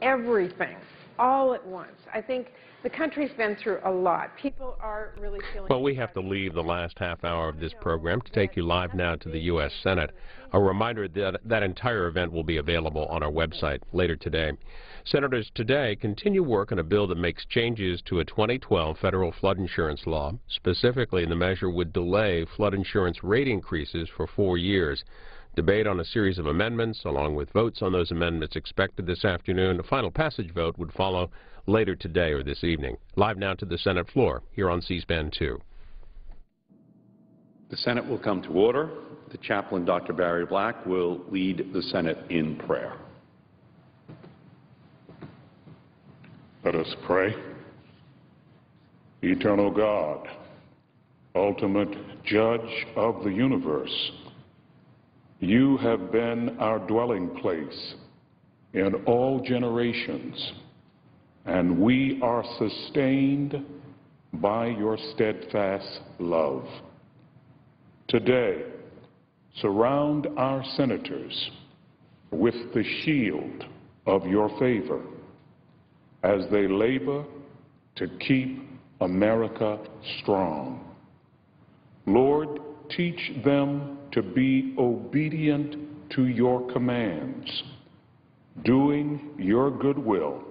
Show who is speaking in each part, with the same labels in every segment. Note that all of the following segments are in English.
Speaker 1: everything all at once. I think the country's been through a lot. People are really feeling...
Speaker 2: Well, we have to leave the last half hour of this program to take you live now to the U.S. Senate. A reminder that that entire event will be available on our website later today. Senators today continue work on a bill that makes changes to a 2012 federal flood insurance law. Specifically, the measure would delay flood insurance rate increases for 4 years. Debate on a series of amendments, along with votes on those amendments expected this afternoon. A final passage vote would follow later today or this evening. Live now to the Senate floor, here on C-SPAN 2.
Speaker 3: The Senate will come to order. The chaplain, Dr. Barry Black, will lead the Senate in prayer.
Speaker 4: Let us pray. Eternal God, ultimate judge of the universe, you have been our dwelling place in all generations, and we are sustained by your steadfast love. Today, surround our senators with the shield of your favor as they labor to keep America strong. Lord, teach them to be obedient to your commands, doing your good will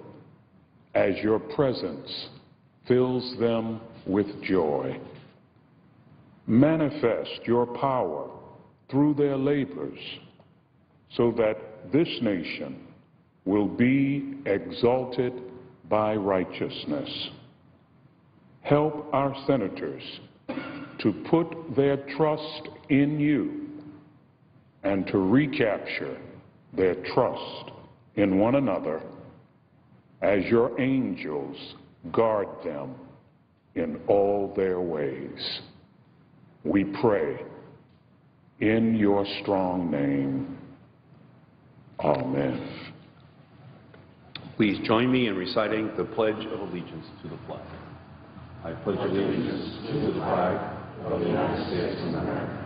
Speaker 4: as your presence fills them with joy. Manifest your power through their labors so that this nation will be exalted by righteousness. Help our senators to put their trust in you and to recapture their trust in one another as your angels guard them in all their ways. We pray in your strong name. Amen.
Speaker 3: Please join me in reciting the Pledge of Allegiance to the flag. I pledge allegiance to the flag of the United States of America,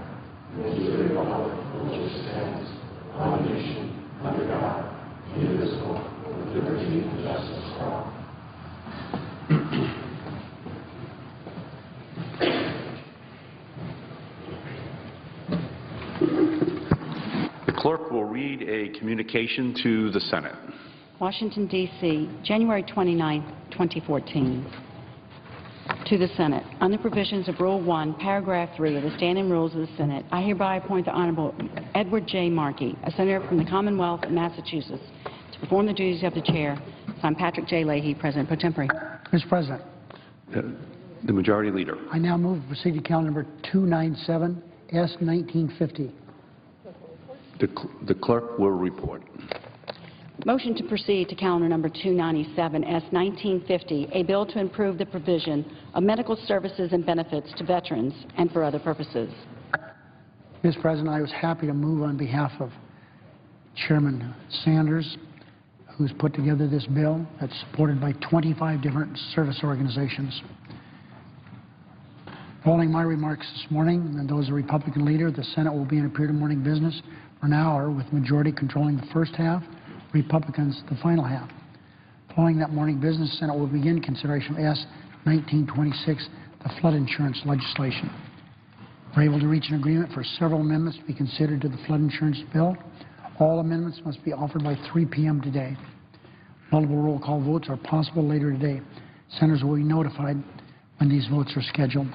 Speaker 3: and to the republic for which it stands, one nation, under God, indivisible, with liberty and justice for all. The clerk will read a communication to the Senate.
Speaker 5: Washington, D.C., January 29, 2014. To the Senate. On the provisions of Rule 1, Paragraph 3 of the Standing Rules of the Senate, I hereby appoint the Honorable Edward J. Markey, a senator from the Commonwealth of Massachusetts, to perform the duties of the Chair. Signed, Patrick J. Leahy, President Pro Tempore.
Speaker 6: Mr. President.
Speaker 3: The Majority Leader.
Speaker 6: I now move to proceed to calendar number 297, S-1950.
Speaker 3: The clerk will report.
Speaker 5: Motion to proceed to calendar number 297, S-1950, a bill to improve the provision of medical services and benefits to veterans and for other purposes.
Speaker 6: Mr. President, I was happy to move on behalf of Chairman Sanders, who's put together this bill that's supported by 25 different service organizations. Following my remarks this morning and those of the Republican leader, the Senate will be in a period of morning business for an hour, with the majority controlling the first half, Republicans the final half. Following that morning business, the Senate will begin consideration of S-1926, the flood insurance legislation. We're able to reach an agreement for several amendments to be considered to the flood insurance bill. All amendments must be offered by 3 p.m. today. Multiple roll call votes are possible later today. Senators will be notified when these votes are scheduled.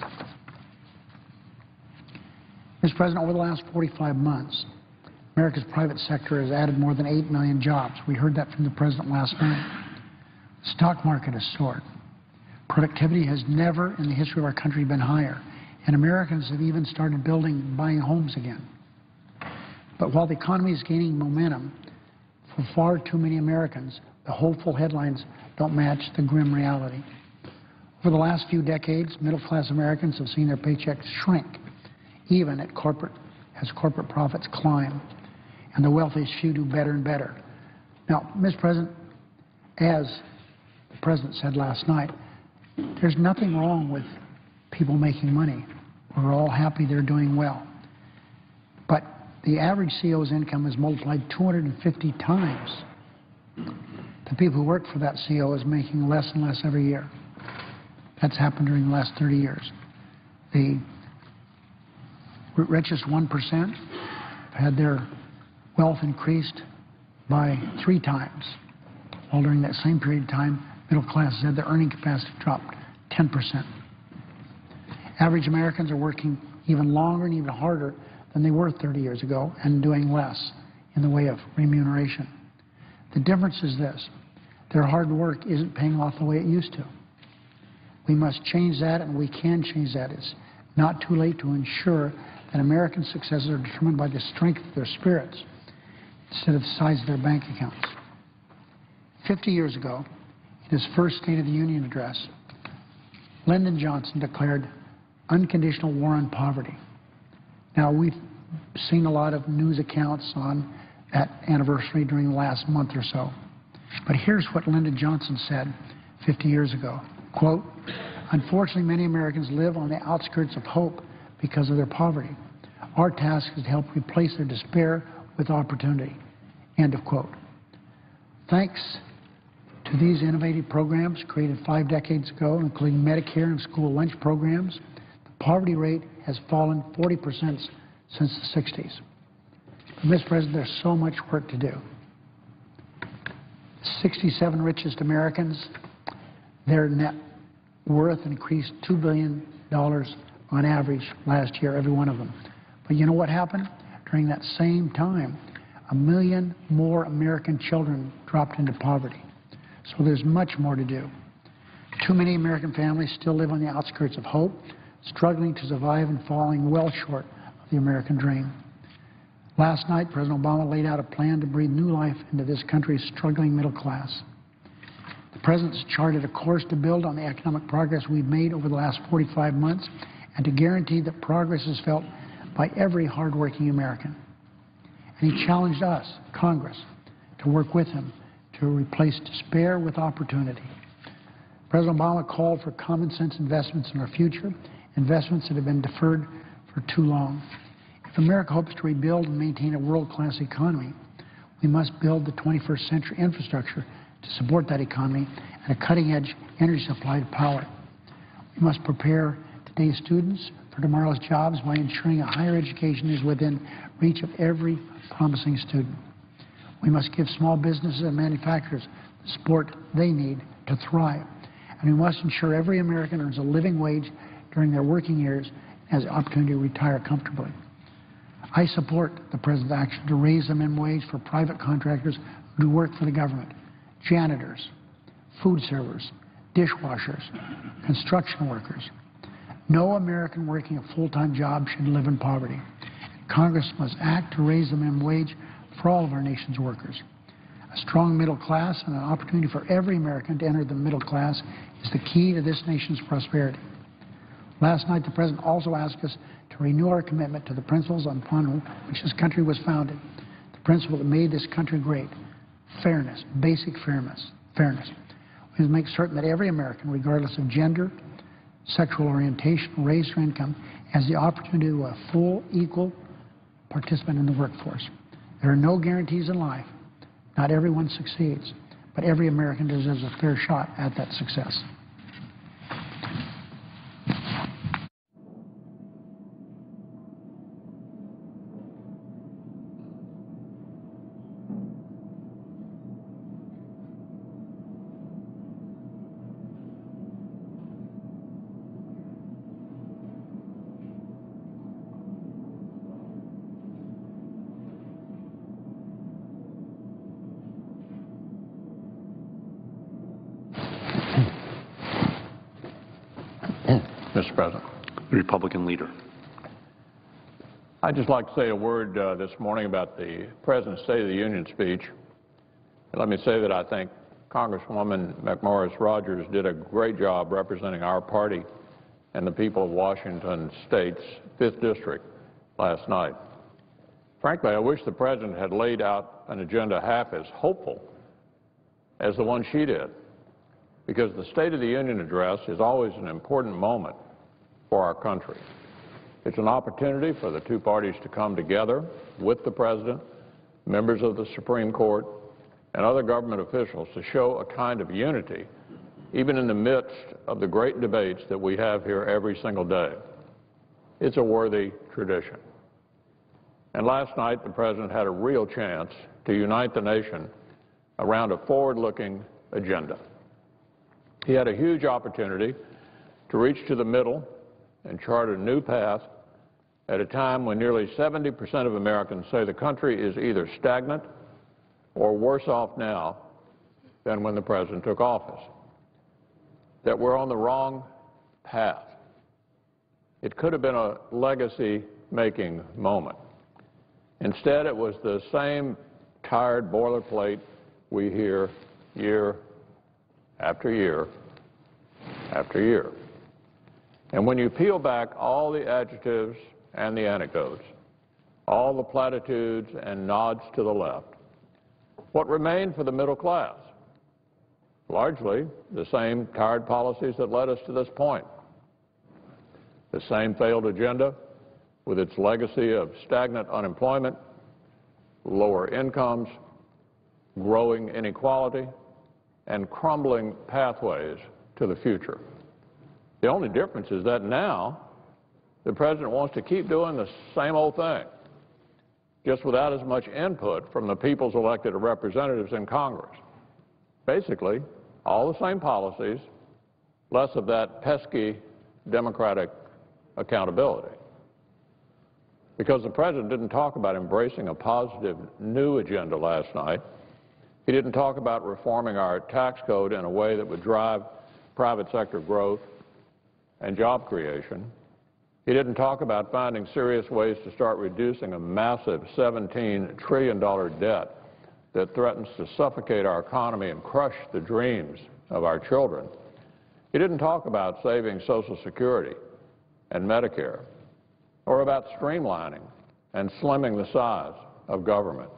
Speaker 6: Mr. President, over the last 45 months, America's private sector has added more than 8 million jobs. We heard that from the President last night. The stock market has soared. Productivity has never in the history of our country been higher, and Americans have even started buying homes again. But while the economy is gaining momentum, for far too many Americans, the hopeful headlines don't match the grim reality. Over the last few decades, middle-class Americans have seen their paychecks shrink, even as corporate profits climb, and the wealthiest few do better and better. Now, Mr. President, as the President said last night, there's nothing wrong with people making money. We're all happy they're doing well. But the average CEO's income is multiplied 250 times. The people who work for that CO is making less and less every year. That's happened during the last 30 years. The richest 1% have had their wealth increased by 3 times, while during that same period of time, middle classes had their earning capacity dropped 10%. Average Americans are working even longer and even harder than they were 30 years ago and doing less in the way of remuneration. The difference is this: their hard work isn't paying off the way it used to. We must change that, and we can change that. It's not too late to ensure that American successes are determined by the strength of their spirits instead of the size of their bank accounts. 50 years ago, in his first State of the Union address, Lyndon Johnson declared unconditional war on poverty. Now, we've seen a lot of news accounts on that anniversary during the last month or so. But here's what Lyndon Johnson said 50 years ago. Quote, "Unfortunately, many Americans live on the outskirts of hope because of their poverty. Our task is to help replace their despair with opportunity." End of quote. Thanks to these innovative programs created 5 decades ago, including Medicare and school lunch programs, the poverty rate has fallen 40% since the 60s. But, Mr. President, there's so much work to do. 67 richest Americans, their net worth increased $2 billion on average last year, every one of them. But you know what happened? During that same time, 1 million more American children dropped into poverty. So there's much more to do. Too many American families still live on the outskirts of hope, struggling to survive and falling well short of the American dream. Last night, President Obama laid out a plan to breathe new life into this country's struggling middle class. The President's charted a course to build on the economic progress we've made over the last 45 months and to guarantee that progress is felt by every hardworking American. And he challenged us, Congress, to work with him to replace despair with opportunity. President Obama called for common sense investments in our future, investments that have been deferred for too long. If America hopes to rebuild and maintain a world-class economy, we must build the 21st century infrastructure to support that economy and a cutting-edge energy supply to power it. We must prepare today's students for tomorrow's jobs by ensuring a higher education is within reach of every promising student. We must give small businesses and manufacturers the support they need to thrive. And we must ensure every American earns a living wage during their working years and has the opportunity to retire comfortably. I support the President's action to raise the minimum wage for private contractors who do work for the government: janitors, food servers, dishwashers, construction workers. No American working a full-time job should live in poverty. Congress must act to raise the minimum wage for all of our nation's workers. A strong middle class and an opportunity for every American to enter the middle class is the key to this nation's prosperity. Last night, the President also asked us to renew our commitment to the principles upon which this country was founded, the principle that made this country great: fairness, basic fairness. We must make certain that every American, regardless of gender, sexual orientation, race, or income, has the opportunity to be a full, equal participant in the workforce. There are no guarantees in life. Not everyone succeeds, but every American deserves a fair shot at that success.
Speaker 7: Mr. President.
Speaker 3: The Republican leader.
Speaker 7: I'd just like to say a word this morning about the President's State of the Union speech. And let me say that I think Congresswoman McMorris-Rodgers did a great job representing our party and the people of Washington State's 5th District last night. Frankly, I wish the President had laid out an agenda half as hopeful as the one she did, because the State of the Union address is always an important moment for our country. It's an opportunity for the two parties to come together with the President, members of the Supreme Court, and other government officials to show a kind of unity, even in the midst of the great debates that we have here every single day. It's a worthy tradition. And last night, the President had a real chance to unite the nation around a forward-looking agenda. He had a huge opportunity to reach to the middle and chart a new path at a time when nearly 70% of Americans say the country is either stagnant or worse off now than when the President took office, that we're on the wrong path. It could have been a legacy-making moment. Instead, it was the same tired boilerplate we hear year after year after year. And when you peel back all the adjectives and the anecdotes, all the platitudes and nods to the left, what remained for the middle class? Largely the same tired policies that led us to this point. The same failed agenda with its legacy of stagnant unemployment, lower incomes, growing inequality, and crumbling pathways to the future. The only difference is that now the President wants to keep doing the same old thing, just without as much input from the people's elected representatives in Congress. Basically, all the same policies, less of that pesky Democratic accountability. Because the President didn't talk about embracing a positive new agenda last night. He didn't talk about reforming our tax code in a way that would drive private sector growth and job creation. He didn't talk about finding serious ways to start reducing a massive $17 trillion debt that threatens to suffocate our economy and crush the dreams of our children. He didn't talk about saving Social Security and Medicare, or about streamlining and slimming the size of government,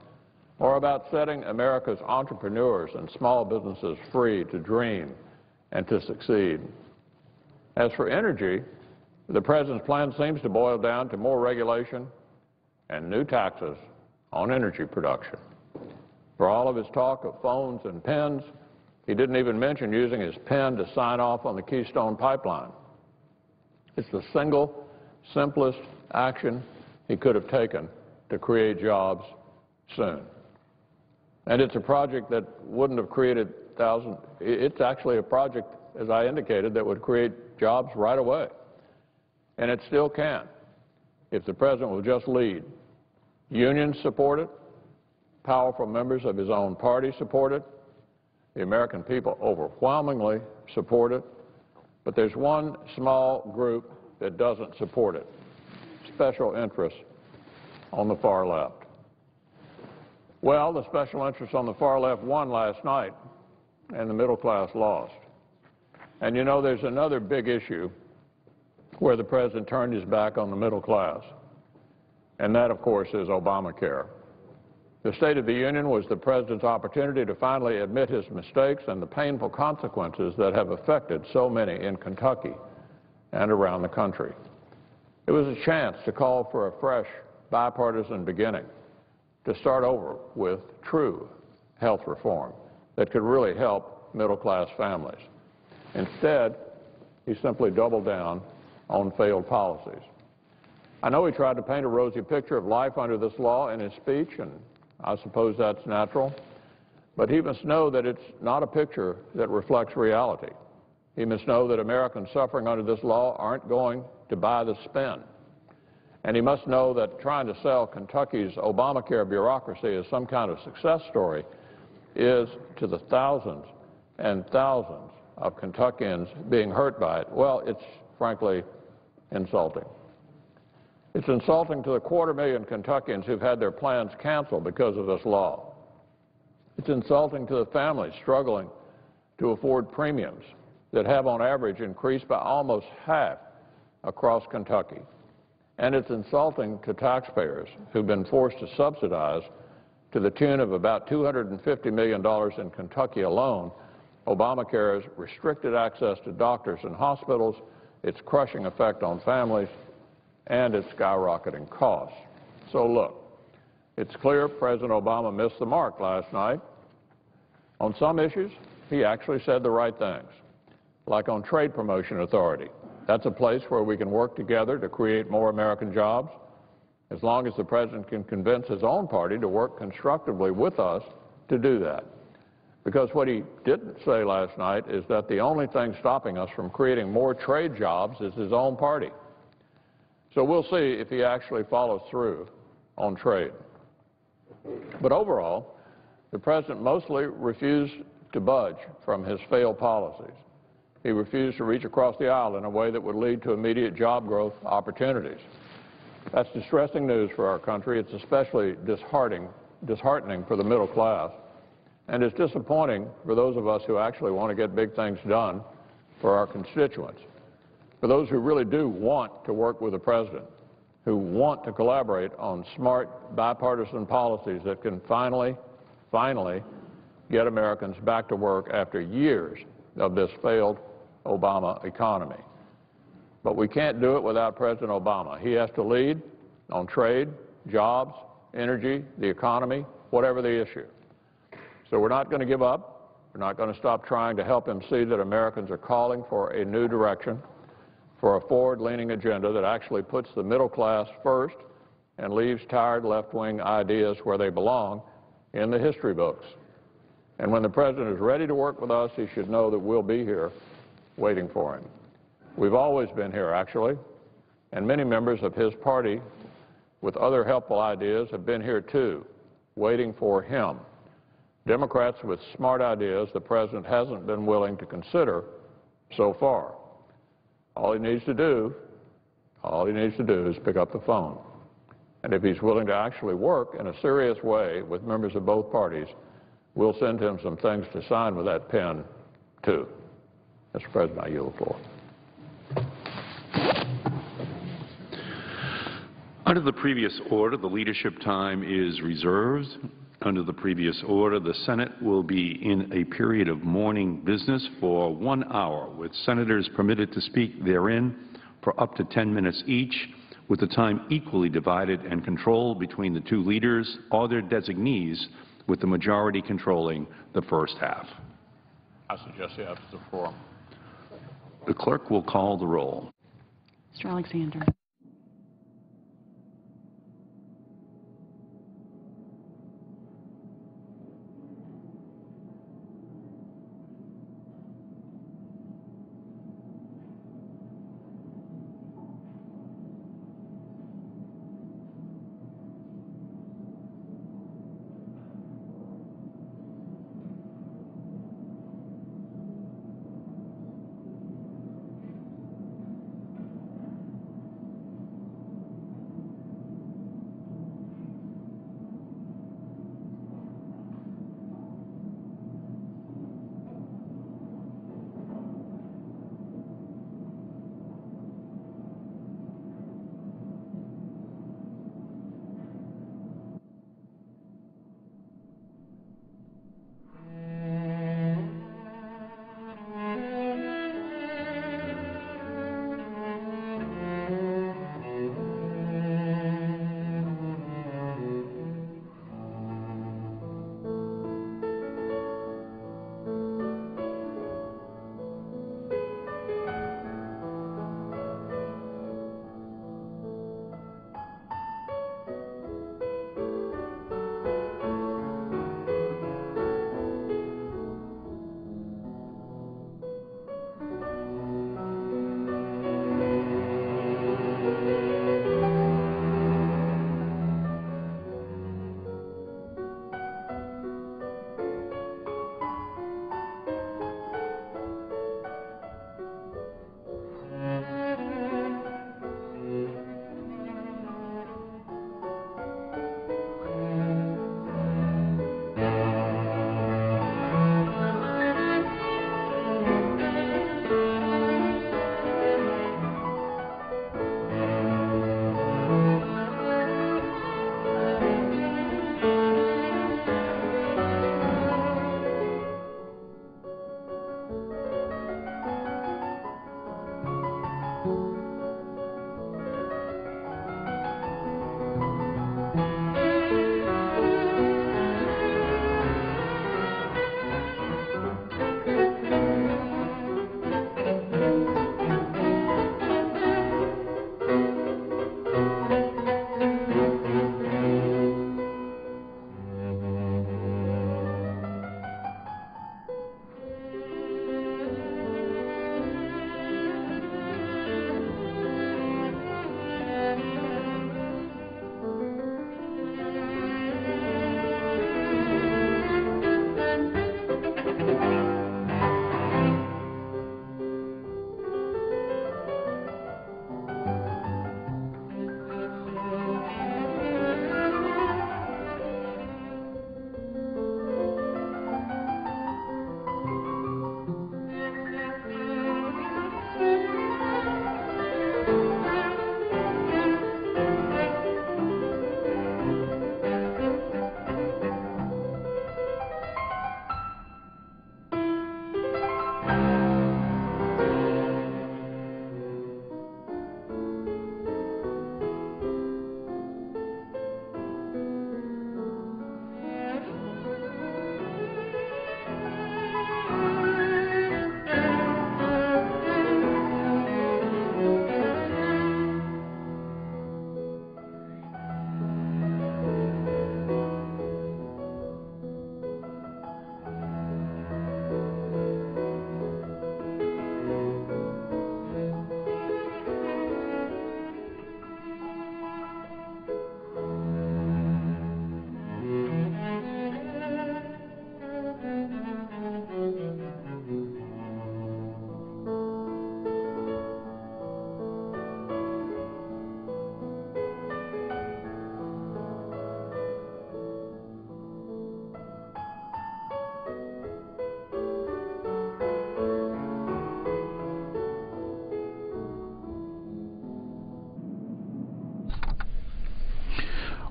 Speaker 7: or about setting America's entrepreneurs and small businesses free to dream and to succeed. As for energy, the President's plan seems to boil down to more regulation and new taxes on energy production. For all of his talk of phones and pens, he didn't even mention using his pen to sign off on the Keystone Pipeline. It's the single, simplest action he could have taken to create jobs soon. And it's a project that wouldn't have created thousands. It's actually a project, as I indicated, that would create jobs right away. And it still can, if the President will just lead. Unions support it. Powerful members of his own party support it. The American people overwhelmingly support it. But there's one small group that doesn't support it: special interests on the far left. Well, the special interests on the far left won last night, and the middle class lost. And you know, there's another big issue where the President turned his back on the middle class, and that, of course, is Obamacare. The State of the Union was the President's opportunity to finally admit his mistakes and the painful consequences that have affected so many in Kentucky and around the country. It was a chance to call for a fresh, bipartisan beginning, to start over with true health reform that could really help middle-class families. Instead, he simply doubled down on failed policies. I know he tried to paint a rosy picture of life under this law in his speech, and I suppose that's natural, but he must know that it's not a picture that reflects reality. He must know that Americans suffering under this law aren't going to buy the spin. And he must know that trying to sell Kentucky's Obamacare bureaucracy as some kind of success story is, to the thousands and thousands of Kentuckians being hurt by it, well, it's frankly insulting. It's insulting to the 250,000 Kentuckians who've had their plans canceled because of this law. It's insulting to the families struggling to afford premiums that have on average increased by almost half across Kentucky. And it's insulting to taxpayers who've been forced to subsidize, to the tune of about $250 million in Kentucky alone, Obamacare's restricted access to doctors and hospitals, its crushing effect on families, and its skyrocketing costs. So look, it's clear President Obama missed the mark last night, On some issues, he actually said the right things, like on trade promotion authority. That's a place where we can work together to create more American jobs, as long as the President can convince his own party to work constructively with us to do that. Because what he didn't say last night is that the only thing stopping us from creating more trade jobs is his own party. So we'll see if he actually follows through on trade. But overall, the President mostly refused to budge from his failed policies. He refused to reach across the aisle in a way that would lead to immediate job growth opportunities. That's distressing news for our country. It's especially disheartening for the middle class, and it's disappointing for those of us who actually want to get big things done for our constituents, for those who really do want to work with the President, who want to collaborate on smart bipartisan policies that can finally get Americans back to work after years of this failed Obama economy. But we can't do it without President Obama. He has to lead on trade, jobs, energy, the economy, whatever the issue. So we're not going to give up. We're not going to stop trying to help him see that Americans are calling for a new direction, for a forward-leaning agenda that actually puts the middle class first and leaves tired left-wing ideas where they belong, in the history books. And when the President is ready to work with us, he should know that we'll be here waiting for him. We've always been here, actually, and many members of his party with other helpful ideas have been here too, waiting for him. Democrats with smart ideas the President hasn't been willing to consider so far. All he needs to do is pick up the phone. And if he's willing to actually work in a serious way with members of both parties, we'll send him some things to sign with that pen, too. Mr. President, I yield the floor.
Speaker 3: Under the previous order, the leadership time is reserved. Under the previous order, the Senate will be in a period of morning business for 1 hour, with senators permitted to speak therein for up to 10 minutes each, with the time equally divided and controlled between the two leaders or their designees, with the majority controlling the first half.
Speaker 7: I suggest you have the floor.
Speaker 3: The clerk will call the roll.
Speaker 5: Mr. Alexander.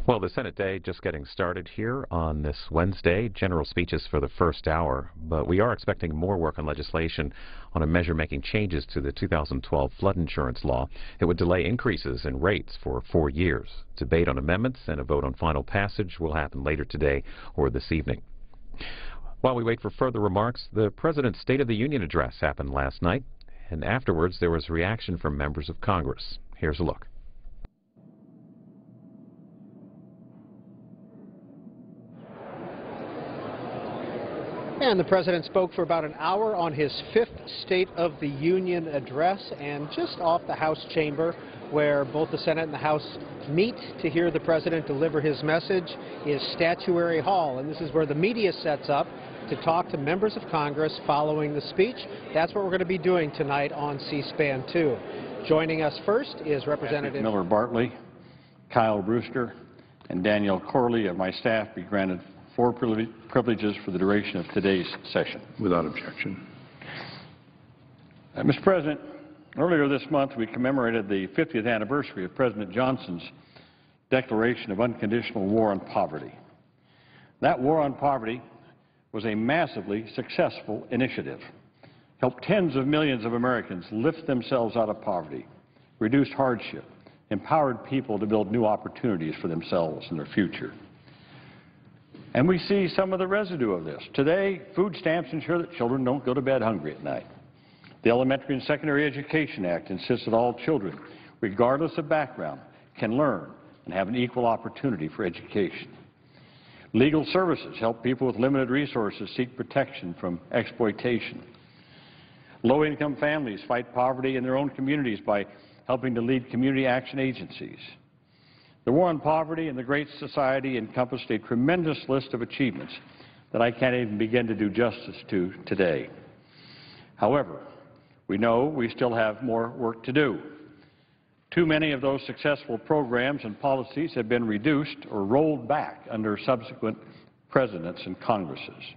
Speaker 8: Well, the Senate day just getting started here on this Wednesday. General speeches for the first hour, but we are expecting more work on legislation on a measure making changes to the 2012 flood insurance law. It would delay increases in rates for 4 years. Debate on amendments and a vote on final passage will happen later today or this evening. While we wait for further remarks, the President's State of the Union address happened last night, and afterwards there was reaction from members of Congress. Here's a look.
Speaker 9: And the President spoke for about an hour on his 5th State of the Union address, and just off the House chamber where both the Senate and the House meet to hear the President deliver his message is Statuary Hall, and this is where the media sets up to talk to members of Congress following the speech. That's what we're going to be doing tonight on C-SPAN 2. Joining us first is Representative
Speaker 10: Miller Bartley, Kyle Brewster, and Danielle Corley of my staff be granted 4 privileges for the duration of today's session.
Speaker 3: Without objection.
Speaker 10: Mr. President, earlier this month we commemorated the 50th anniversary of President Johnson's declaration of unconditional war on poverty. That war on poverty was a massively successful initiative, helped tens of millions of Americans lift themselves out of poverty, reduced hardship, empowered people to build new opportunities for themselves and their future. And we see some of the residue of this. Today, food stamps ensure that children don't go to bed hungry at night. The Elementary and Secondary Education Act insists that all children, regardless of background, can learn and have an equal opportunity for education. Legal services help people with limited resources seek protection from exploitation. Low-income families fight poverty in their own communities by helping to lead community action agencies. The war on poverty and the Great Society encompassed a tremendous list of achievements that I can't even begin to do justice to today. However, we know we still have more work to do. Too many of those successful programs and policies have been reduced or rolled back under subsequent presidents and Congresses.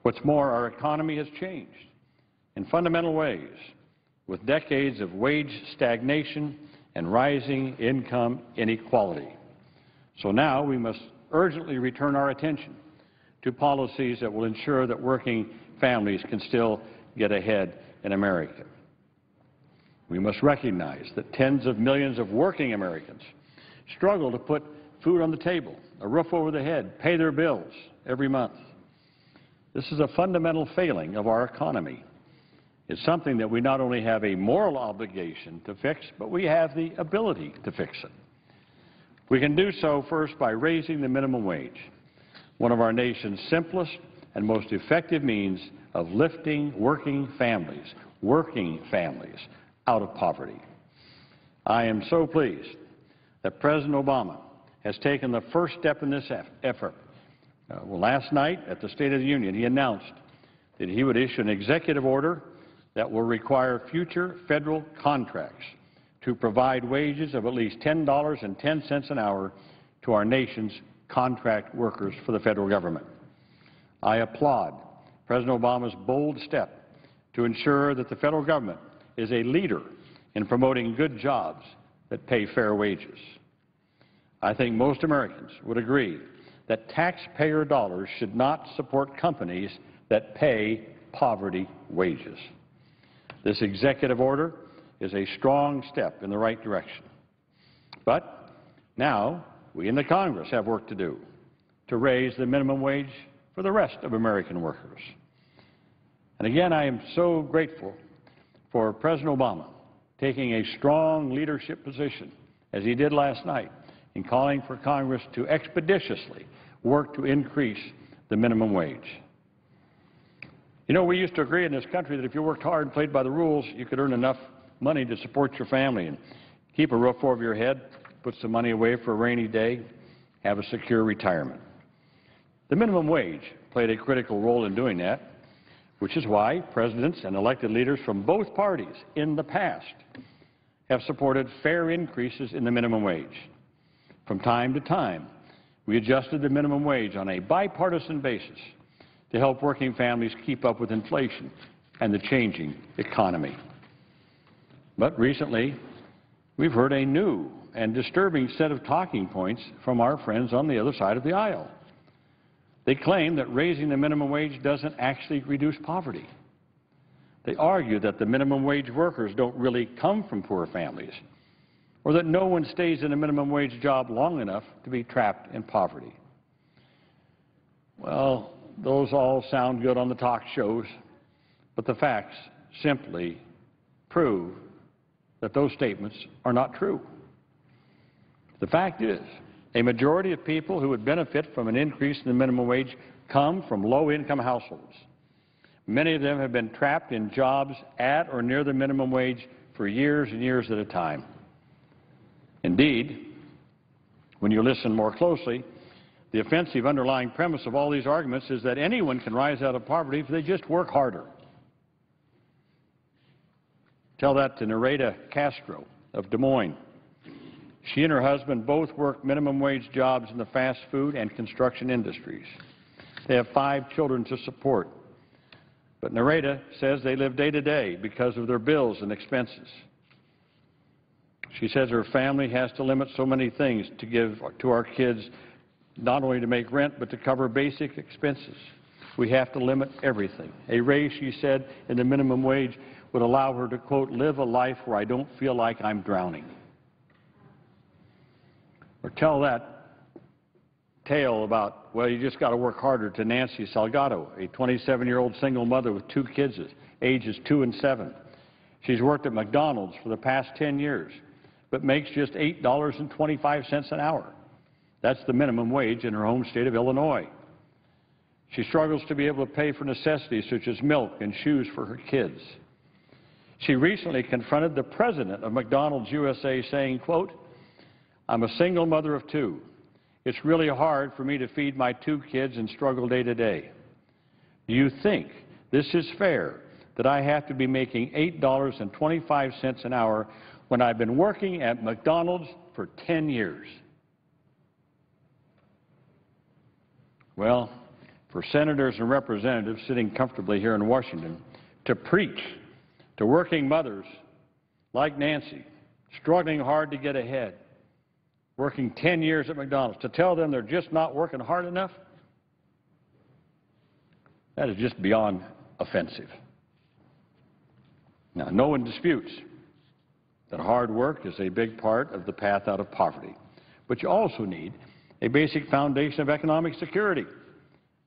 Speaker 10: What's more, our economy has changed in fundamental ways, with decades of wage stagnation and rising income inequality. So now we must urgently return our attention to policies that will ensure that working families can still get ahead in America. We must recognize that tens of millions of working Americans struggle to put food on the table, a roof over their head, pay their bills every month. This is a fundamental failing of our economy. It's something that we not only have a moral obligation to fix, but we have the ability to fix it. We can do so first by raising the minimum wage, one of our nation's simplest and most effective means of lifting working families out of poverty. I am so pleased that President Obama has taken the first step in this effort. Last night at the State of the Union, he announced that he would issue an executive order that will require future federal contracts to provide wages of at least $10.10 an hour to our nation's contract workers for the federal government. I applaud President Obama's bold step to ensure that the federal government is a leader in promoting good jobs that pay fair wages. I think most Americans would agree that taxpayer dollars should not support companies that pay poverty wages. This executive order is a strong step in the right direction. But now we in the Congress have work to do to raise the minimum wage for the rest of American workers. And again, I am so grateful for President Obama taking a strong leadership position, as he did last night, in calling for Congress to expeditiously work to increase the minimum wage. You know, we used to agree in this country that if you worked hard and played by the rules, you could earn enough money to support your family and keep a roof over your head, put some money away for a rainy day, have a secure retirement. The minimum wage played a critical role in doing that, which is why presidents and elected leaders from both parties in the past have supported fair increases in the minimum wage. From time to time, we adjusted the minimum wage on a bipartisan basis to help working families keep up with inflation and the changing economy. But recently, we've heard a new and disturbing set of talking points from our friends on the other side of the aisle. They claim that raising the minimum wage doesn't actually reduce poverty. They argue that the minimum wage workers don't really come from poor families, or that no one stays in a minimum wage job long enough to be trapped in poverty. Well, those all sound good on the talk shows, but the facts simply prove that those statements are not true. The fact is, a majority of people who would benefit from an increase in the minimum wage come from low-income households. Many of them have been trapped in jobs at or near the minimum wage for years and years at a time. Indeed, when you listen more closely, the offensive underlying premise of all these arguments is that anyone can rise out of poverty if they just work harder. Tell that to Nereda Castro of Des Moines. She and her husband both work minimum wage jobs in the fast food and construction industries. They have 5 children to support. But Nereda says they live day to day because of their bills and expenses. She says her family has to limit so many things to give to our kids, not only to make rent, but to cover basic expenses. We have to limit everything. A raise, she said, in the minimum wage would allow her to, quote, live a life where I don't feel like I'm drowning. Or tell that tale about, well, you just got to work harder to Nancy Salgado, a 27-year-old single mother with 2 kids, ages 2 and 7. She's worked at McDonald's for the past 10 years, but makes just $8.25 an hour. That's the minimum wage in her home state of Illinois. She struggles to be able to pay for necessities such as milk and shoes for her kids. She recently confronted the president of McDonald's USA saying, quote, I'm a single mother of 2. It's really hard for me to feed my 2 kids and struggle day to day. Do you think this is fair that I have to be making $8.25 an hour when I've been working at McDonald's for 10 years? Well, for senators and representatives sitting comfortably here in Washington to preach to working mothers like Nancy, struggling hard to get ahead, working 10 years at McDonald's, to tell them they're just not working hard enough, that is just beyond offensive. Now, no one disputes that hard work is a big part of the path out of poverty, but you also need a basic foundation of economic security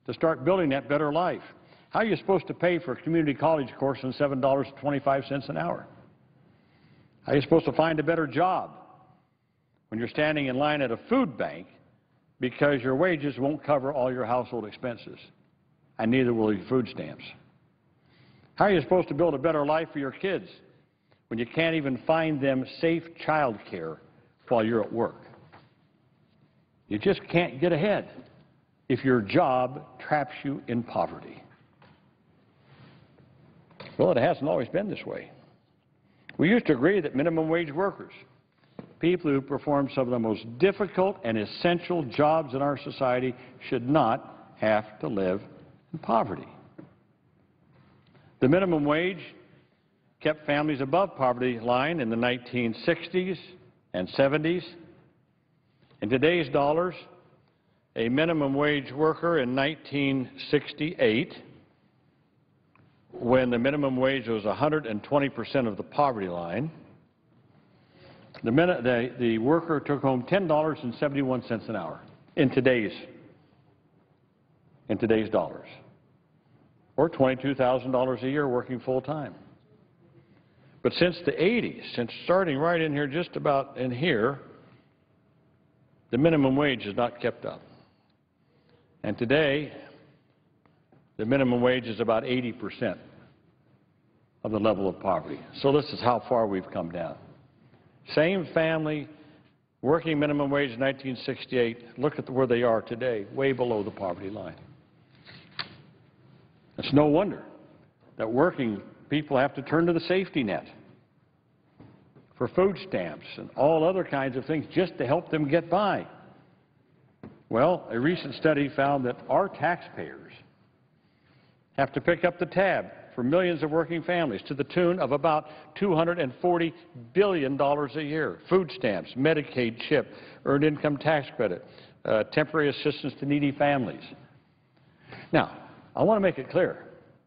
Speaker 10: to start building that better life. How are you supposed to pay for a community college course on $7.25 an hour? How are you supposed to find a better job when you're standing in line at a food bank because your wages won't cover all your household expenses, and neither will your food stamps? How are you supposed to build a better life for your kids when you can't even find them safe child care while you're at work? You just can't get ahead if your job traps you in poverty. Well, it hasn't always been this way. We used to agree that minimum wage workers, people who perform some of the most difficult and essential jobs in our society, should not have to live in poverty. The minimum wage kept families above poverty line in the 1960s and 70s. In today's dollars, a minimum wage worker in 1968, when the minimum wage was 120% of the poverty line, the worker took home $10.71 an hour in today's dollars, or $22,000 a year working full-time. But since the 80s, since starting right in here, just about in here, the minimum wage has not kept up. And today, the minimum wage is about 80% of the level of poverty. So this is how far we've come down. Same family, working minimum wage in 1968, look at where they are today, way below the poverty line. It's no wonder that working people have to turn to the safety net for food stamps and all other kinds of things just to help them get by. Well, a recent study found that our taxpayers have to pick up the tab for millions of working families to the tune of about $240 billion a year. Food stamps, Medicaid CHIP, earned income tax credit, temporary assistance to needy families. Now, I want to make it clear,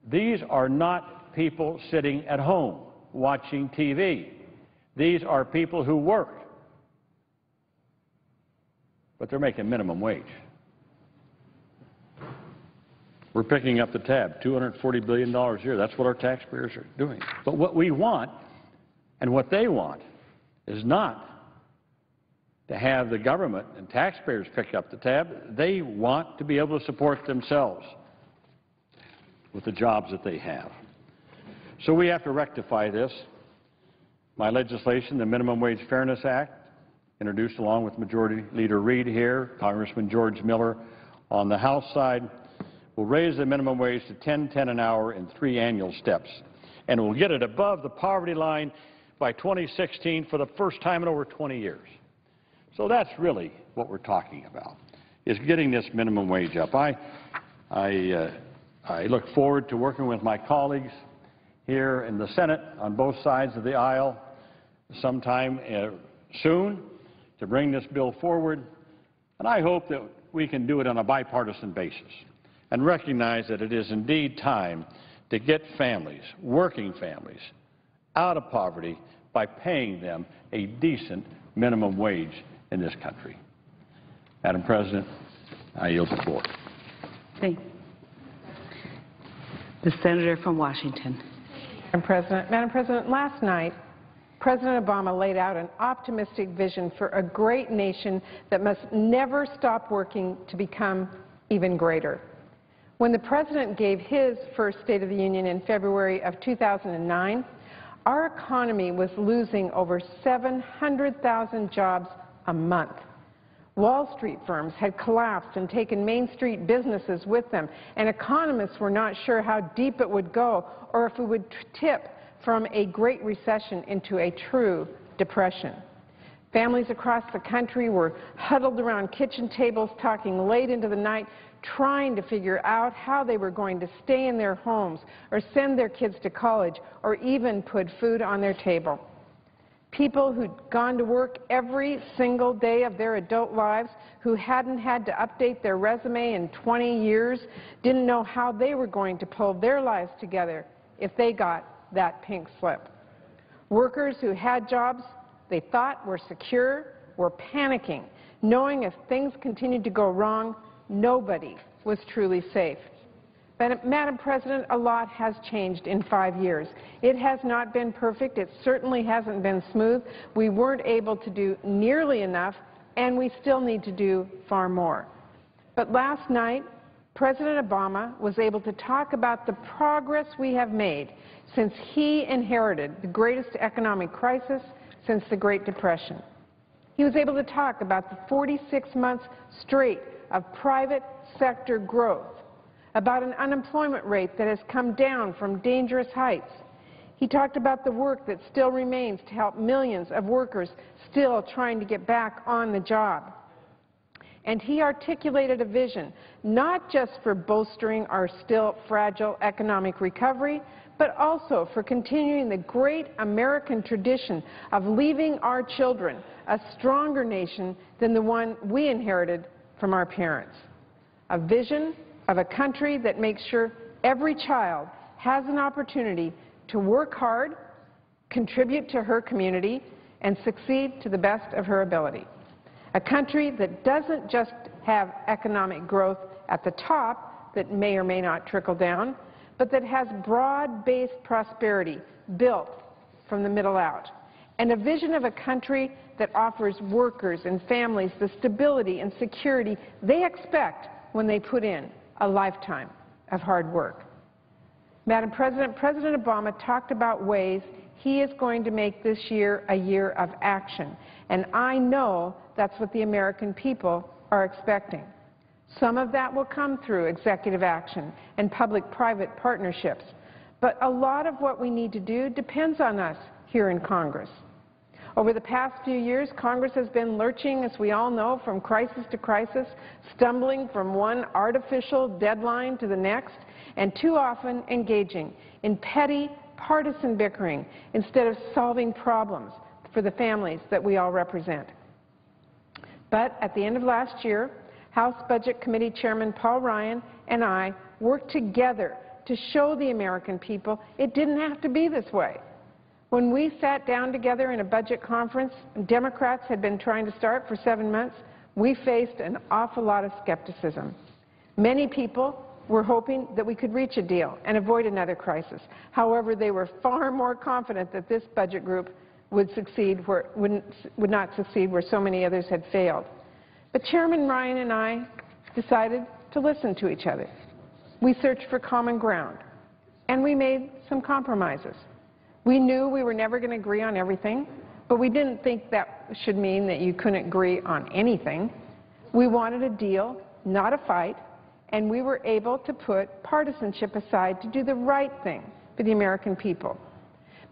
Speaker 10: these are not people sitting at home watching TV. These are people who work, but they're making minimum wage. We're picking up the tab, $240 billion a year. That's what our taxpayers are doing. But what we want and what they want is not to have the government and taxpayers pick up the tab. They want to be able to support themselves with the jobs that they have. So we have to rectify this. My legislation, the Minimum Wage Fairness Act, introduced along with Majority Leader Reid here, Congressman George Miller on the House side, will raise the minimum wage to $10.10 an hour in 3 annual steps, and will get it above the poverty line by 2016 for the first time in over 20 years. So that's really what we're talking about, is getting this minimum wage up. I look forward to working with my colleagues here in the Senate on both sides of the aisle sometime soon to bring this bill forward, and I hope that we can do it on a bipartisan basis and recognize that it is indeed time to get families, working families, out of poverty by paying them a decent minimum wage in this country. Madam President, I yield the floor.
Speaker 11: Thank you. The Senator from Washington.
Speaker 1: Madam President, last night, President Obama laid out an optimistic vision for a great nation that must never stop working to become even greater. When the President gave his first State of the Union in February of 2009, our economy was losing over 700,000 jobs a month. Wall Street firms had collapsed and taken Main Street businesses with them, and economists were not sure how deep it would go or if it would tip from a Great Recession into a true depression. Families across the country were huddled around kitchen tables talking late into the night, trying to figure out how they were going to stay in their homes or send their kids to college or even put food on their table. People who'd gone to work every single day of their adult lives, who hadn't had to update their resume in 20 years, didn't know how they were going to pull their lives together if they got that pink slip. Workers who had jobs they thought were secure were panicking, knowing if things continued to go wrong, nobody was truly safe. But, Madam President, a lot has changed in 5 years. It has not been perfect. It certainly hasn't been smooth. We weren't able to do nearly enough, and we still need to do far more. But last night, President Obama was able to talk about the progress we have made since he inherited the greatest economic crisis since the Great Depression. He was able to talk about the 46 months straight of private sector growth, about an unemployment rate that has come down from dangerous heights. He talked about the work that still remains to help millions of workers still trying to get back on the job. And he articulated a vision not just for bolstering our still fragile economic recovery, but also for continuing the great American tradition of leaving our children a stronger nation than the one we inherited from our parents. A vision of a country that makes sure every child has an opportunity to work hard, contribute to her community, and succeed to the best of her ability. A country that doesn't just have economic growth at the top that may or may not trickle down, but that has broad-based prosperity built from the middle out. And a vision of a country that offers workers and families the stability and security they expect when they put in a lifetime of hard work. Madam President, President Obama talked about ways he is going to make this year a year of action, and I know that's what the American people are expecting. Some of that will come through executive action and public-private partnerships, but a lot of what we need to do depends on us here in Congress. Over the past few years, Congress has been lurching, as we all know, from crisis to crisis, stumbling from one artificial deadline to the next, and too often engaging in petty partisan bickering instead of solving problems for the families that we all represent. But at the end of last year, House Budget Committee Chairman Paul Ryan and I worked together to show the American people it didn't have to be this way. When we sat down together in a budget conference Democrats had been trying to start for 7 months, we faced an awful lot of skepticism. Many people were hoping that we could reach a deal and avoid another crisis. However, they were far more confident that this budget group would not succeed where so many others had failed. But Chairman Ryan and I decided to listen to each other. We searched for common ground, and we made some compromises. We knew we were never going to agree on everything, but we didn't think that should mean that you couldn't agree on anything. We wanted a deal, not a fight, and we were able to put partisanship aside to do the right thing for the American people.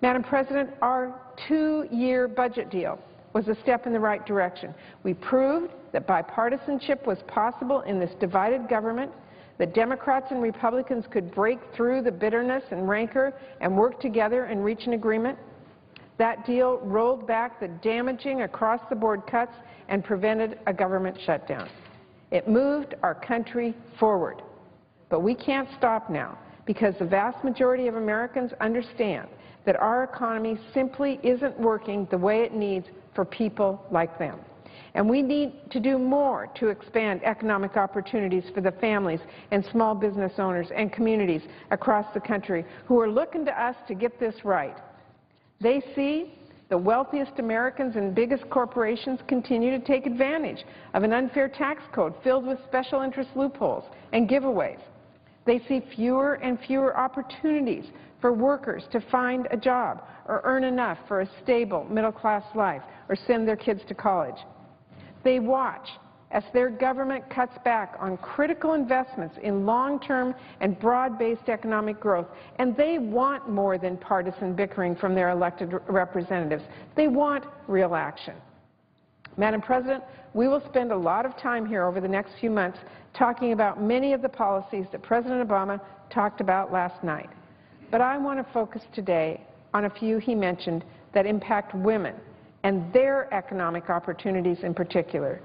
Speaker 1: Madam President, our 2-year budget deal was a step in the right direction. We proved that bipartisanship was possible in this divided government, that Democrats and Republicans could break through the bitterness and rancor and work together and reach an agreement. That deal rolled back the damaging across-the-board cuts and prevented a government shutdown. It moved our country forward. But we can't stop now, because the vast majority of Americans understand that our economy simply isn't working the way it needs for people like them. And we need to do more to expand economic opportunities for the families and small business owners and communities across the country who are looking to us to get this right. They see the wealthiest Americans and biggest corporations continue to take advantage of an unfair tax code filled with special interest loopholes and giveaways. They see fewer and fewer opportunities for workers to find a job or earn enough for a stable middle-class life or send their kids to college. They watch as their government cuts back on critical investments in long-term and broad-based economic growth, and they want more than partisan bickering from their elected representatives. They want real action. Madam President, we will spend a lot of time here over the next few months talking about many of the policies that President Obama talked about last night. But I want to focus today on a few he mentioned that impact women and their economic opportunities in particular.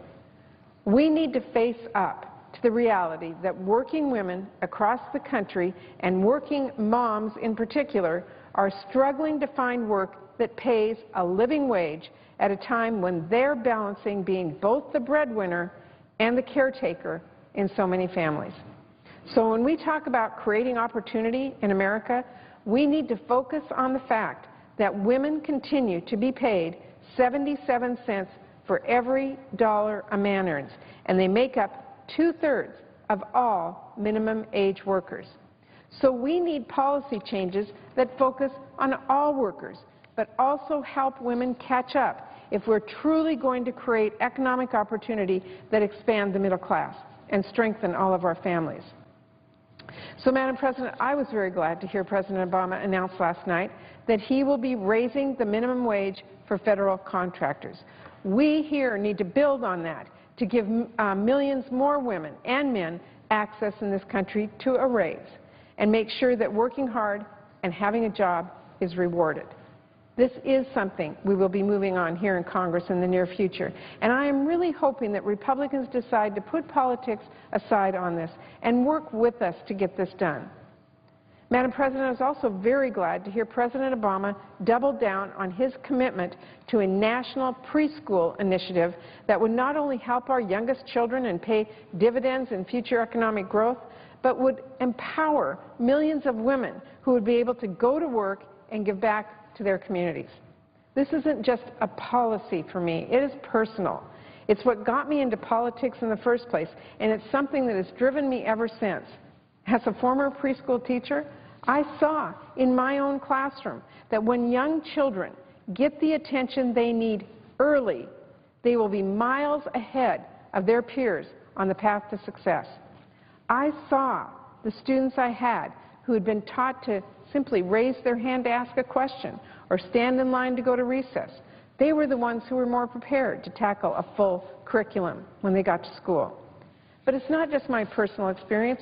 Speaker 1: We need to face up to the reality that working women across the country and working moms in particular are struggling to find work that pays a living wage at a time when they're balancing being both the breadwinner and the caretaker in so many families. So when we talk about creating opportunity in America, we need to focus on the fact that women continue to be paid 77 cents for every dollar a man earns, and they make up 2/3 of all minimum age workers. So we need policy changes that focus on all workers, but also help women catch up if we're truly going to create economic opportunity that expand the middle class and strengthen all of our families. So, Madam President, I was very glad to hear President Obama announce last night that he will be raising the minimum wage for federal contractors. We here need to build on that to give millions more women and men access in this country to a raise and make sure that working hard and having a job is rewarded. This is something we will be moving on here in Congress in the near future, and I am really hoping that Republicans decide to put politics aside on this and work with us to get this done. Madam President, I was also very glad to hear President Obama double down on his commitment to a national preschool initiative that would not only help our youngest children and pay dividends in future economic growth, but would empower millions of women who would be able to go to work and give back to their communities. This isn't just a policy for me, it is personal. It's what got me into politics in the first place, and it's something that has driven me ever since. As a former preschool teacher, I saw in my own classroom that when young children get the attention they need early, they will be miles ahead of their peers on the path to success. I saw the students I had who had been taught to simply raise their hand to ask a question or stand in line to go to recess. They were the ones who were more prepared to tackle a full curriculum when they got to school. But it's not just my personal experience.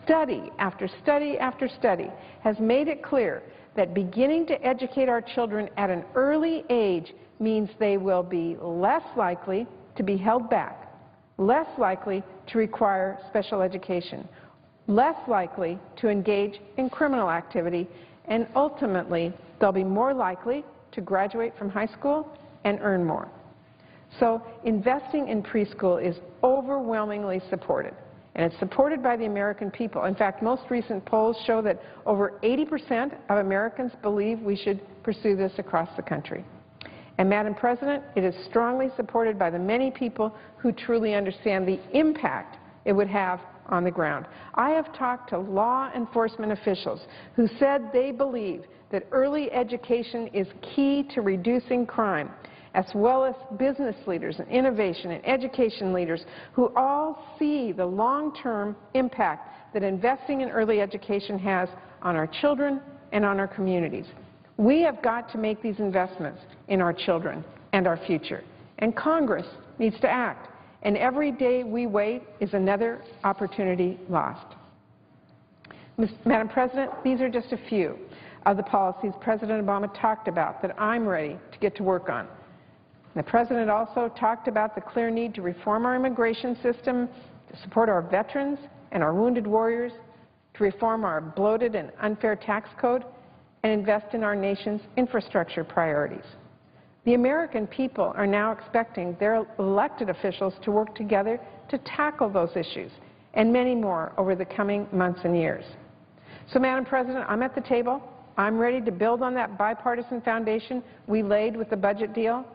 Speaker 1: Study after study after study has made it clear that beginning to educate our children at an early age means they will be less likely to be held back, less likely to require special education, less likely to engage in criminal activity, and ultimately they'll be more likely to graduate from high school and earn more. So investing in preschool is overwhelmingly supported, and it's supported by the American people. In fact, most recent polls show that over 80% of Americans believe we should pursue this across the country. And, Madam President, it is strongly supported by the many people who truly understand the impact it would have on the ground. I have talked to law enforcement officials who said they believe that early education is key to reducing crime, as well as business leaders and innovation and education leaders who all see the long-term impact that investing in early education has on our children and on our communities. We have got to make these investments in our children and our future, and Congress needs to act. And every day we wait is another opportunity lost. Madam President, these are just a few of the policies President Obama talked about that I'm ready to get to work on. The President also talked about the clear need to reform our immigration system, to support our veterans and our wounded warriors, to reform our bloated and unfair tax code, and invest in our nation's infrastructure priorities. The American people are now expecting their elected officials to work together to tackle those issues and many more over the coming months and years. So, Madam President, I'm at the table. I'm ready to build on that bipartisan foundation we laid with the budget deal.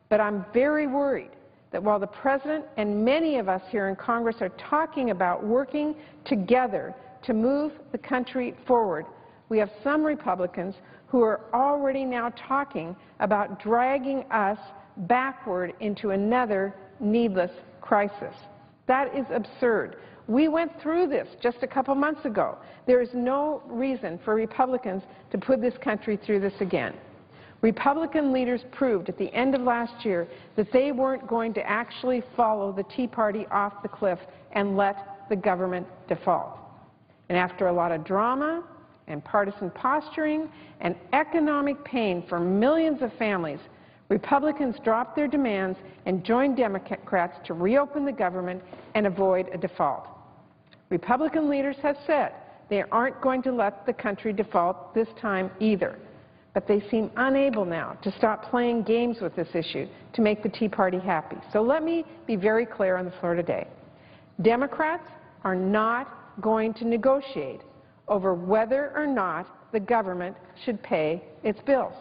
Speaker 1: But I'm very worried that while the President and many of us here in Congress are talking about working together to move the country forward, we have some Republicans who are already now talking about dragging us backward into another needless crisis. That is absurd. We went through this just a couple months ago. There is no reason for Republicans to put this country through this again. Republican leaders proved at the end of last year that they weren't going to actually follow the Tea Party off the cliff and let the government default. And after a lot of drama and partisan posturing and economic pain for millions of families, Republicans dropped their demands and joined Democrats to reopen the government and avoid a default. Republican leaders have said they aren't going to let the country default this time either. But they seem unable now to stop playing games with this issue to make the Tea Party happy. So let me be very clear on the floor today. Democrats are not going to negotiate over whether or not the government should pay its bills.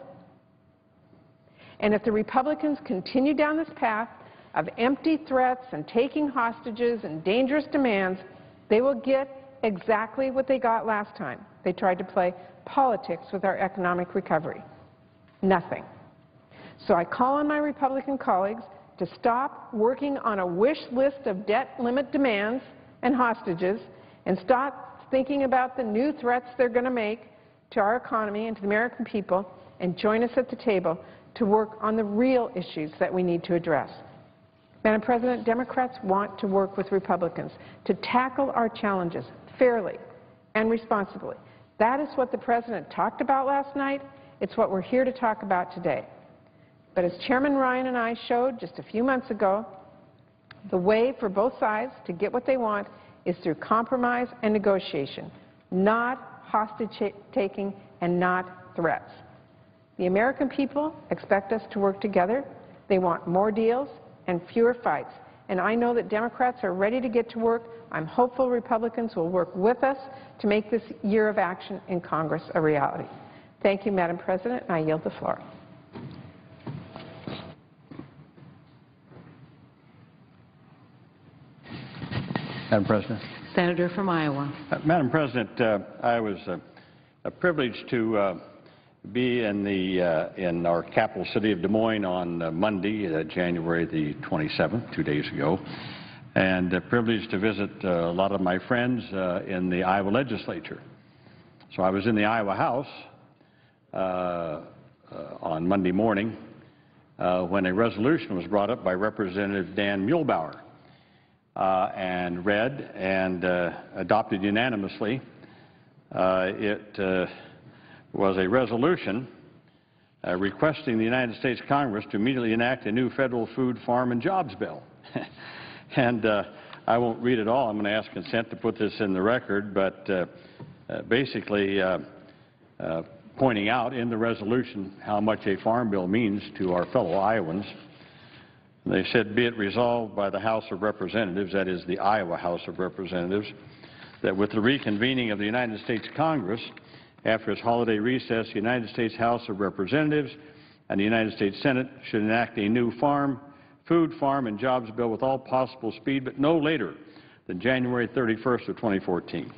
Speaker 1: And if the Republicans continue down this path of empty threats and taking hostages and dangerous demands, they will get exactly what they got last time. They tried to play politics with our economic recovery. Nothing. So I call on my Republican colleagues to stop working on a wish list of debt limit demands and hostages and stop thinking about the new threats they're going to make to our economy and to the American people, and join us at the table to work on the real issues that we need to address. Madam President, Democrats want to work with Republicans to tackle our challenges fairly and responsibly. That is what the President talked about last night. It's what we're here to talk about today. But as Chairman Ryan and I showed just a few months ago, the way for both sides to get what they want is through compromise and negotiation, not hostage-taking and not threats. The American people expect us to work together. They want more deals and fewer fights. And I know that Democrats are ready to get to work. I'm hopeful Republicans will work with us to make this year of action in Congress a reality. Thank you, Madam President, and I yield the floor.
Speaker 10: Madam President.
Speaker 11: Senator from Iowa.
Speaker 10: Madam President, I was privileged to be in our capital city of Des Moines on Monday, January the 27th, 2 days ago, and privileged to visit a lot of my friends in the Iowa legislature. So I was in the Iowa House on Monday morning when a resolution was brought up by Representative Dan Muehlbauer. and read and adopted unanimously. It was a resolution requesting the United States Congress to immediately enact a new federal food, farm, and jobs bill. And I won't read it all. I'm going to ask consent to put this in the record, but basically pointing out in the resolution how much a farm bill means to our fellow Iowans. They said, be it resolved by the House of Representatives, that is the Iowa House of Representatives, that with the reconvening of the United States Congress after its holiday recess, the United States House of Representatives and the United States Senate should enact a new food, farm, and jobs bill with all possible speed, but no later than January 31st of 2014.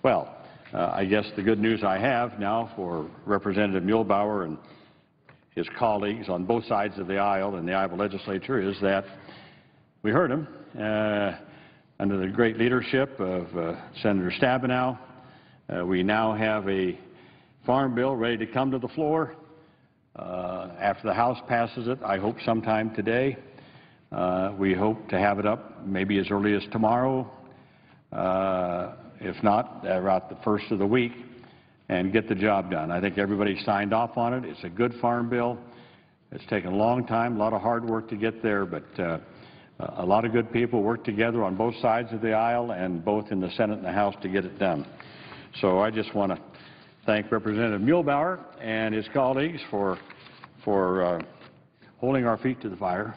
Speaker 10: Well, I guess the good news I have now for Representative Muehlbauer and his colleagues on both sides of the aisle in the Iowa legislature is that we heard him under the great leadership of Senator Stabenow. We now have a farm bill ready to come to the floor after the House passes it, I hope sometime today. We hope to have it up maybe as early as tomorrow, if not, about the first of the week, and get the job done. I think everybody signed off on it. It's a good farm bill. It's taken a long time, a lot of hard work to get there, but a lot of good people worked together on both sides of the aisle and both in the Senate and the House to get it done. So I just want to thank Representative Muehlbauer and his colleagues for holding our feet to the fire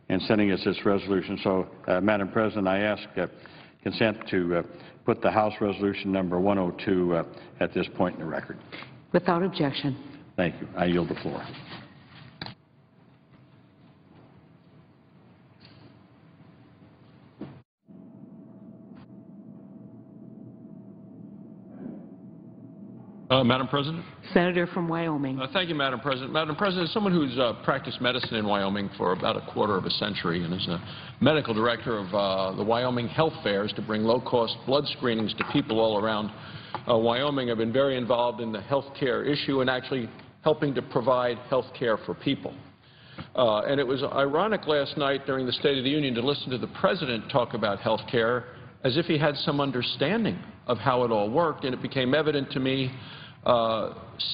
Speaker 10: and sending us this resolution. So, Madam President, I ask consent to put the House Resolution number 102 at this point in the record.
Speaker 11: Without objection.
Speaker 10: Thank you. I yield the floor.
Speaker 12: Madam President?
Speaker 11: Senator from Wyoming.
Speaker 12: Thank you, Madam President. Madam President, as someone who's practiced medicine in Wyoming for about a quarter of a century and is a medical director of the Wyoming Health Fairs to bring low-cost blood screenings to people all around Wyoming, I've been very involved in the health care issue and actually helping to provide health care for people. And it was ironic last night during the State of the Union to listen to the President talk about health care as if he had some understanding of how it all worked, and it became evident to me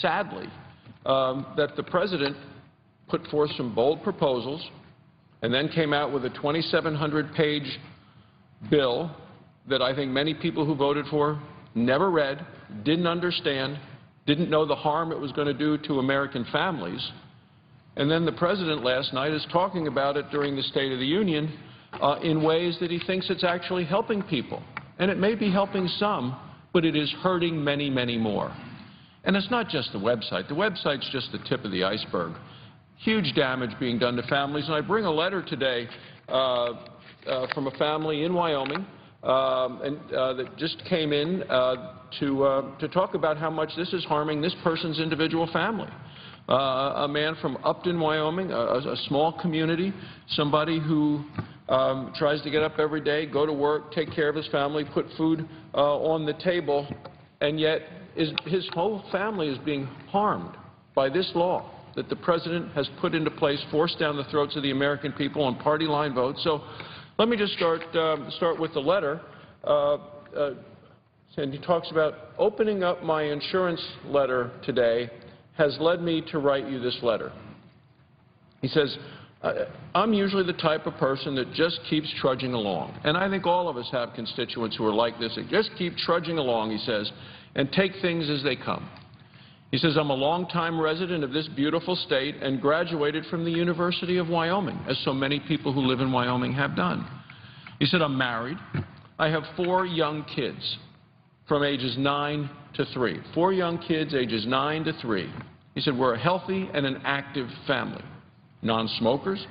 Speaker 12: sadly, that the President put forth some bold proposals and then came out with a 2,700-page bill that I think many people who voted for never read, didn't understand, didn't know the harm it was going to do to American families. And then the President last night is talking about it during the State of the Union in ways that he thinks it's actually helping people. And it may be helping some, but it is hurting many, many more. And it's not just the website. The website's just the tip of the iceberg. Huge damage being done to families. And I bring a letter today from a family in Wyoming that just came in to talk about how much this is harming this person's individual family. A man from Upton, Wyoming, a small community, somebody who tries to get up every day, go to work, take care of his family, put food on the table, and yet his whole family is being harmed by this law that the President has put into place, forced down the throats of the American people on party line votes. So let me just start with the letter. And he talks about opening up my insurance letter today has led me to write you this letter. He says, I'm usually the type of person that just keeps trudging along. And I think all of us have constituents who are like this. They just keep trudging along, he says, and take things as they come. He says, I'm a longtime resident of this beautiful state and graduated from the University of Wyoming, as so many people who live in Wyoming have done. He said, I'm married. I have 4 young kids from ages 9 to 3. 4 young kids, ages 9 to 3. He said, we're a healthy and an active family. Non-smokers.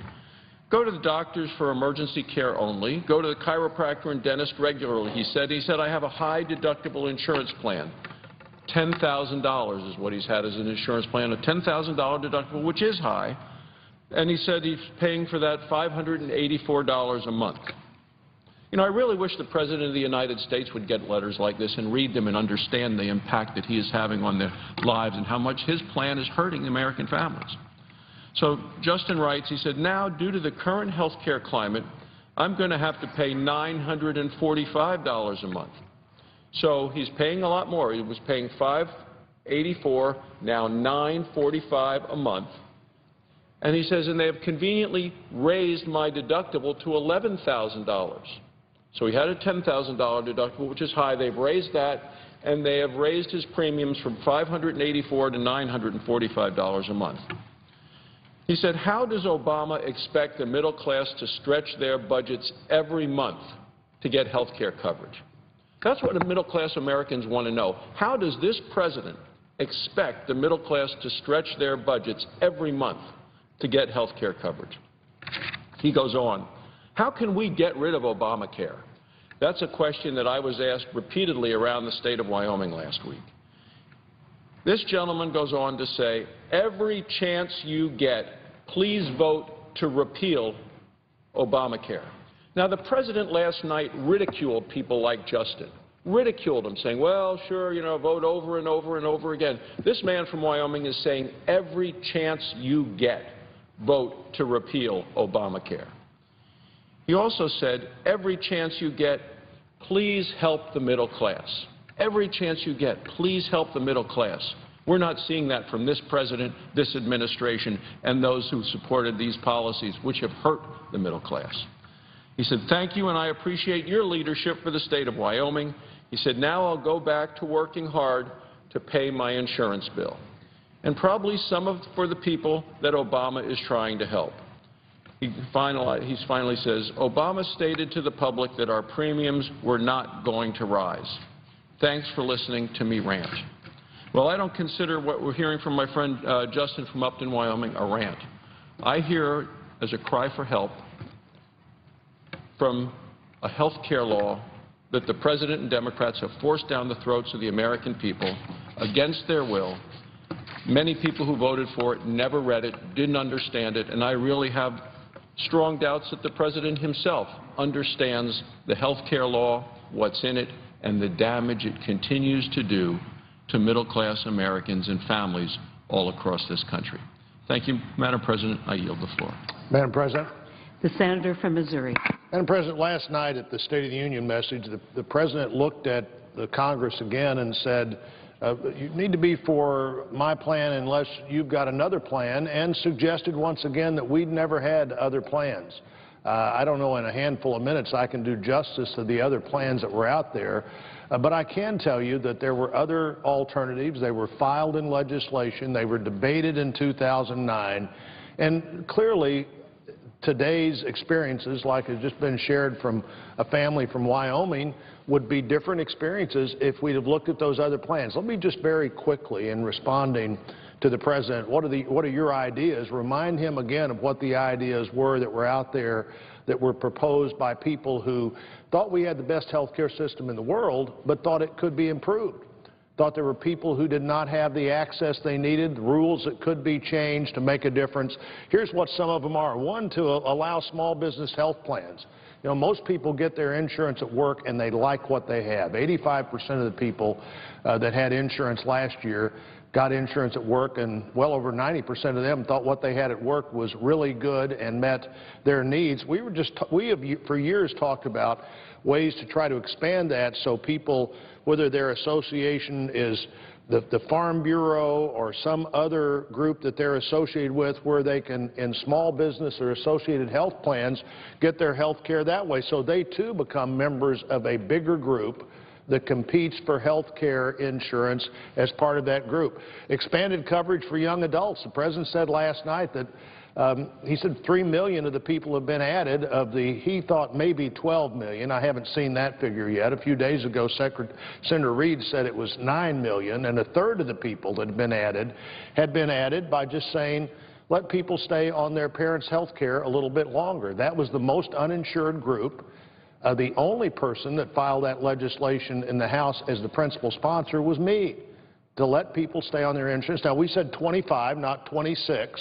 Speaker 12: Go to the doctors for emergency care only. Go to the chiropractor and dentist regularly, he said. He said, I have a high deductible insurance plan. $10,000 is what he's had as an insurance plan, a $10,000 deductible, which is high. And he said he's paying for that $584 a month. You know, I really wish the President of the United States would get letters like this and read them and understand the impact that he is having on their lives and how much his plan is hurting American families. So Justin writes, he said, now, due to the current health care climate, I'm going to have to pay $945 a month. So he's paying a lot more. He was paying $584, now $945 a month. And he says, and they have conveniently raised my deductible to $11,000. So he had a $10,000 deductible, which is high. They've raised that, and they have raised his premiums from $584 to $945 a month. He said, how does Obama expect the middle class to stretch their budgets every month to get health care coverage? That's what the middle-class Americans want to know. How does this president expect the middle class to stretch their budgets every month to get health care coverage? He goes on, how can we get rid of Obamacare? That's a question that I was asked repeatedly around the state of Wyoming last week. This gentleman goes on to say, every chance you get, please vote to repeal Obamacare. Now, the president last night ridiculed people like Justin, ridiculed him, saying, well, sure, you know, vote over and over and over again. This man from Wyoming is saying, every chance you get, vote to repeal Obamacare. He also said, every chance you get, please help the middle class. Every chance you get, please help the middle class. We're not seeing that from this president, this administration, and those who supported these policies, which have hurt the middle class. He said, thank you, and I appreciate your leadership for the state of Wyoming. He said, now I'll go back to working hard to pay my insurance bill. And probably for the people that Obama is trying to help. He finally says, Obama stated to the public that our premiums were not going to rise. Thanks for listening to me rant. Well, I don't consider what we're hearing from my friend Justin from Upton, Wyoming, a rant. I hear it as a cry for help from a health care law that the President and Democrats have forced down the throats of the American people against their will. Many people who voted for it never read it, didn't understand it, and I really have strong doubts that the President himself understands the health care law, what's in it, and the damage it continues to do to middle-class Americans and families all across this country. Thank you, Madam President. I yield the floor.
Speaker 13: Madam President.
Speaker 11: The senator from Missouri.
Speaker 13: Madam President, last night at the State of the Union message, the President looked at the Congress again and said, you need to be for my plan unless you've got another plan, and suggested once again that we'd never had other plans. I don't know in a handful of minutes I can do justice to the other plans that were out there, but I can tell you that there were other alternatives. They were filed in legislation. They were debated in 2009. And clearly, today's experiences, like has just been shared from a family from Wyoming, would be different experiences if we'd have looked at those other plans. Let me just very quickly, in responding to the President, what are your ideas? Remind him again of what the ideas were that were out there that were proposed by people who thought we had the best health care system in the world, but thought it could be improved. Thought there were people who did not have the access they needed, the rules that could be changed to make a difference. Here's what some of them are. One, to allow small business health plans. You know, most people get their insurance at work and they like what they have. 85% of the people that had insurance last year got insurance at work, and well over 90% of them thought what they had at work was really good and met their needs. We have for years talked about ways to try to expand that so people, whether their association is the Farm Bureau or some other group that they're associated with, where they can, in small business or associated health plans, get their health care that way, so they too become members of a bigger group that competes for health care insurance as part of that group. Expanded coverage for young adults. The President said last night that he said 3 million of the people have been added. He thought maybe 12 million. I haven't seen that figure yet. A few days ago, Senator Reid said it was 9 million, and a third of the people that had been added by just saying, let people stay on their parents' health care a little bit longer. That was the most uninsured group. The only person that filed that legislation in the House as the principal sponsor was me, to let people stay on their insurance. Now, we said 25, not 26.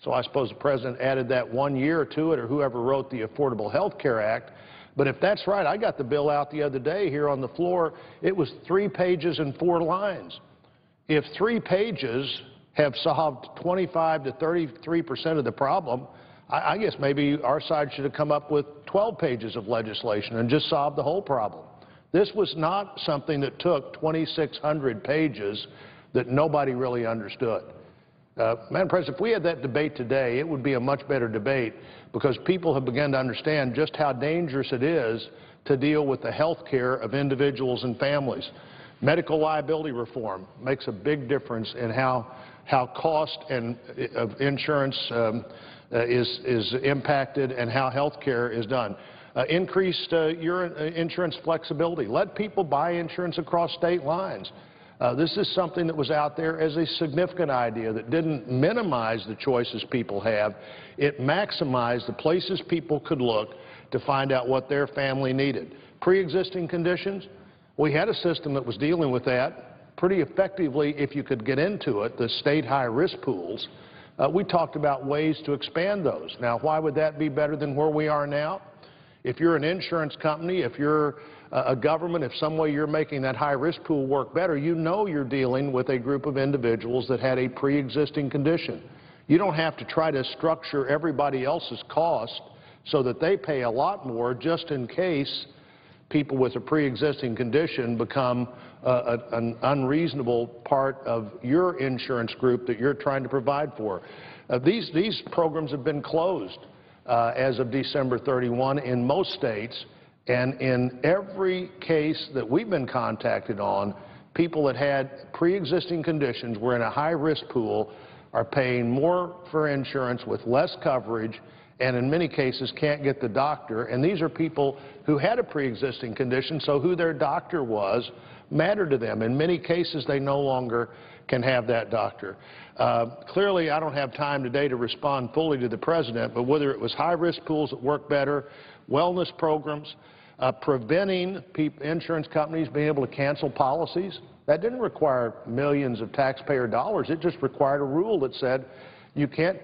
Speaker 13: So I suppose the President added that 1 year to it, or whoever wrote the Affordable Health Care Act. But if that's right, I got the bill out the other day here on the floor. It was 3 pages and 4 lines. If 3 pages have solved 25 to 33% of the problem, I guess maybe our side should have come up with 12 pages of legislation and just solved the whole problem. This was not something that took 2,600 pages that nobody really understood. Madam President, if we had that debate today, it would be a much better debate because people have begun to understand just how dangerous it is to deal with the health care of individuals and families. Medical liability reform makes a big difference in how cost of insurance is impacted and how health care is done. Increased your insurance flexibility. Let people buy insurance across state lines. This is something that was out there as a significant idea that didn't minimize the choices people have. It maximized the places people could look to find out what their family needed. Pre-existing conditions, we had a system that was dealing with that pretty effectively if you could get into it, the state high-risk pools. We talked about ways to expand those. Now, why would that be better than where we are now? If you're an insurance company, if you're a government, if some way you're making that high-risk pool work better, you know you're dealing with a group of individuals that had a pre-existing condition. You don't have to try to structure everybody else's cost so that they pay a lot more just in case people with a pre-existing condition become an unreasonable part of your insurance group that you're trying to provide for. These programs have been closed as of December 31 in most states. And in every case that we've been contacted on, people that had pre-existing conditions were in a high-risk pool are paying more for insurance with less coverage and in many cases can't get the doctor. And these are people who had a pre-existing condition, so who their doctor was mattered to them. In many cases, they no longer can have that doctor. Clearly, I don't have time today to respond fully to the President, but whether it was high-risk pools that work better, wellness programs, preventing insurance companies being able to cancel policies, that didn't require millions of taxpayer dollars. It just required a rule that said you can't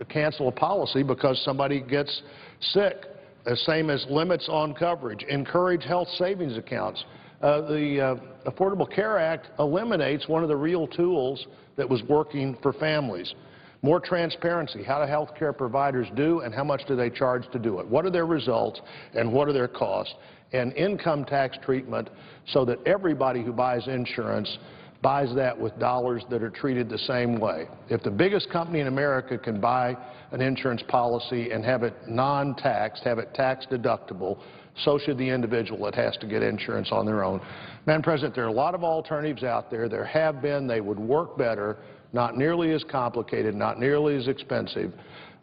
Speaker 13: cancel a policy because somebody gets sick. The same as limits on coverage. Encourage health savings accounts. The Affordable Care Act eliminates one of the real tools that was working for families. More transparency. How do health care providers do and how much do they charge to do it? What are their results and what are their costs? And income tax treatment so that everybody who buys insurance buys that with dollars that are treated the same way. If the biggest company in America can buy an insurance policy and have it non-taxed, have it tax deductible, so should the individual that has to get insurance on their own. Madam President, there are a lot of alternatives out there. There have been. They would work better, not nearly as complicated, not nearly as expensive.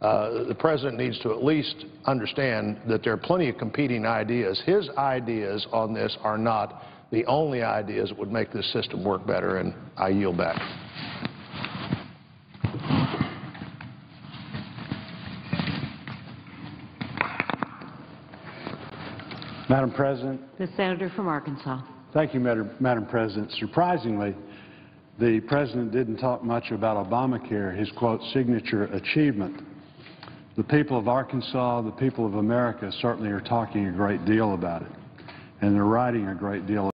Speaker 13: The President needs to at least understand that there are plenty of competing ideas. His ideas on this are not the only ideas that would make this system work better, and I yield back.
Speaker 14: Madam President.
Speaker 11: The senator from Arkansas.
Speaker 14: Thank you, Madam President. Surprisingly, the President didn't talk much about Obamacare, his, quote, signature achievement. The people of Arkansas, the people of America certainly are talking a great deal about it, and they're writing a great deal